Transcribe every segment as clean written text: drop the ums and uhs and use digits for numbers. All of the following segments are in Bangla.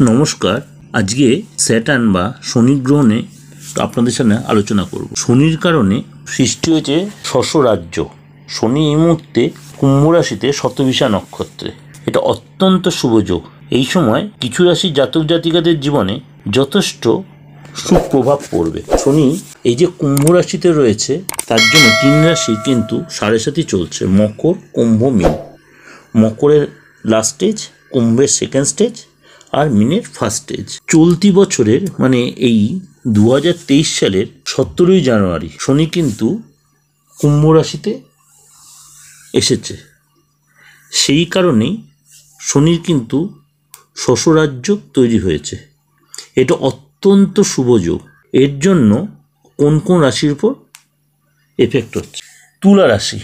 নমস্কার। আজকে স্যাটার্ন বা শনি গ্রহ নিয়ে আপনাদের সামনে আলোচনা করব। শনির কারণে সৃষ্টি হয়েছে শস্যরাজ্য। শনি এই মুহূর্তে কুম্ভ রাশিতে শতভিষা নক্ষত্রে, এটা অত্যন্ত শুভ যোগ। এই সময় কিছু রাশির জাতক জাতিকাদের জীবনে যথেষ্ট সুপ্রভাব পড়বে। শনি এই যে কুম্ভ রাশিতে রয়েছে, তার জন্য 3 রাশি কিন্তু সাড়ে সাথী চলছে: মকর, কুম্ভ, মীন। মকরের লাস্ট স্টেজ, কুম্ভের সেকেন্ড স্টেজ, আর মিনের ফার্স্ট স্টেজ। চলতি বছরের মানে এই 2023 সালের 17ই জানুয়ারি শনি কিন্তু কুম্ভ রাশিতে এসেছে। সেই কারণেই শনির কিন্তু শস্যরাজ্য তৈরি হয়েছে। এটা অত্যন্ত শুভ যোগ। এর জন্য কোন কোন রাশির উপর এফেক্ট হচ্ছে? তুলা রাশি।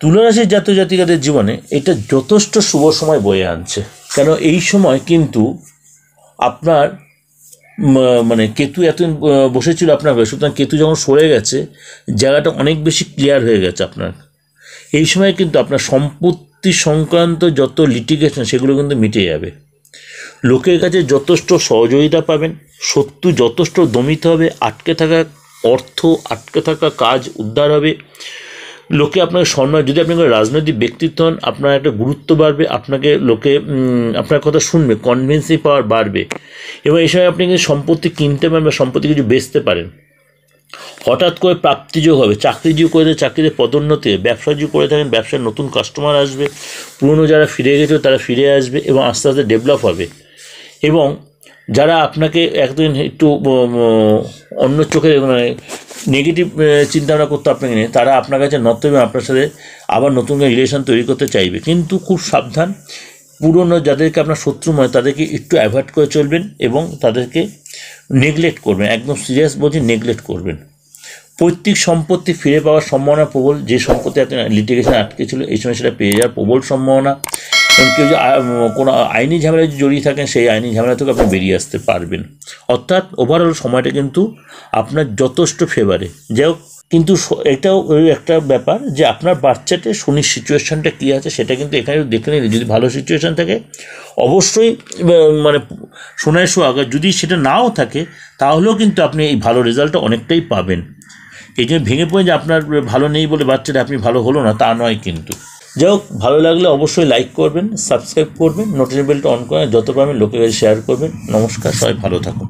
তুলা রাশির জাতক জাতিকাদের জীবনে এটা যথেষ্ট শুভ সময় বয়ে আনছে। কেন এই সময় কিন্তু আপনার মানে কেতু এতদিন বসেছিল আপনার, সুতরাং কেতু যখন সরে গেছে, জায়গাটা অনেক বেশি ক্লিয়ার হয়ে গেছে আপনার। এই সময় কিন্তু আপনার সম্পত্তি সংক্রান্ত যত লিটিগেশন সেগুলো কিন্তু মিটে যাবে। লোকের কাছে যথেষ্ট সহযোগিতা পাবেন। শত্রু যথেষ্ট দমিত হবে। আটকে থাকা অর্থ, আটকে থাকা কাজ উদ্ধার হবে। লোকে আপনাকে সম্মান, যদি আপনি কোনো রাজনৈতিক ব্যক্তিত্ব হন, আপনার একটা গুরুত্ব বাড়বে। আপনাকে লোকে আপনার কথা শুনবে, কনভিন্সিং পাওয়ার বাড়বে। এবং এই সময় আপনি কিন্তু সম্পত্তি কিনতে পারেন বা সম্পত্তি কিছু বেচতে পারেন। হঠাৎ করে প্রাপ্তিযোগ হবে। চাকরিযোগ করে চাকরিতে পদোন্নতি, ব্যবসাযোগ করে থাকেন, ব্যবসার নতুন কাস্টমার আসবে। পুরনো যারা ফিরে গেছে তারা ফিরে আসবে এবং আস্তে আস্তে ডেভেলপ হবে। এবং যারা আপনাকে একদিন একটু অন্য চোখে মানে নেগেটিভ চিন্তাভাবনা করতে আপনাকে নিয়ে, তারা আপনার কাছে নত এবং আপনার সাথে আবার নতুন রিলেশন তৈরি করতে চাইবে। কিন্তু খুব সাবধান, পুরনো যাদেরকে আপনার শত্রু মনে তাদেরকে একটু অ্যাভয়েড করে চলবেন এবং তাদেরকে নেগলেক্ট করবেন। একদম সিরিয়াস বলছি, নেগলেক্ট করবেন। পৈতৃক সম্পত্তি ফিরে পাওয়ার সম্ভাবনা প্রবল। যে সম্পত্তি এত লিটিগেশন আটকে ছিল, এই সময় সেটা পেয়ে যাওয়ার প্রবল সম্ভাবনা। এবং কেউ যে কোনো আইনি ঝামেলায় জড়িয়ে থাকেন, সেই আইনি ঝামেলা থেকে আপনি বেরিয়ে আসতে পারবেন। অর্থাৎ ওভারঅল সময়টা কিন্তু আপনার যথেষ্ট ফেভারে। যাই হোক, কিন্তু এটাও একটা ব্যাপার যে আপনার বাচ্চাতে শনির সিচুয়েশানটা কী আছে সেটা কিন্তু এখানে দেখে নিলে, যদি ভালো সিচুয়েশান থাকে অবশ্যই মানে সোনায় সোহাগা। যদি সেটা নাও থাকে তাহলেও কিন্তু আপনি এই ভালো রেজাল্টটা অনেকটাই পাবেন। এই জন্য ভেঙে পড়ে যে আপনার ভালো নেই বলে বাচ্চাটা আপনি ভালো হলো না, তা নয় কিন্তু। যাই হোক, ভালো লাগলে অবশ্যই লাইক করবেন, সাবস্ক্রাইব করবেন, নোটিফিকেশন বেলটা অন করে যত পারবেন লোকের কাছে শেয়ার করবেন। নমস্কার, সবাই ভালো থাকুন।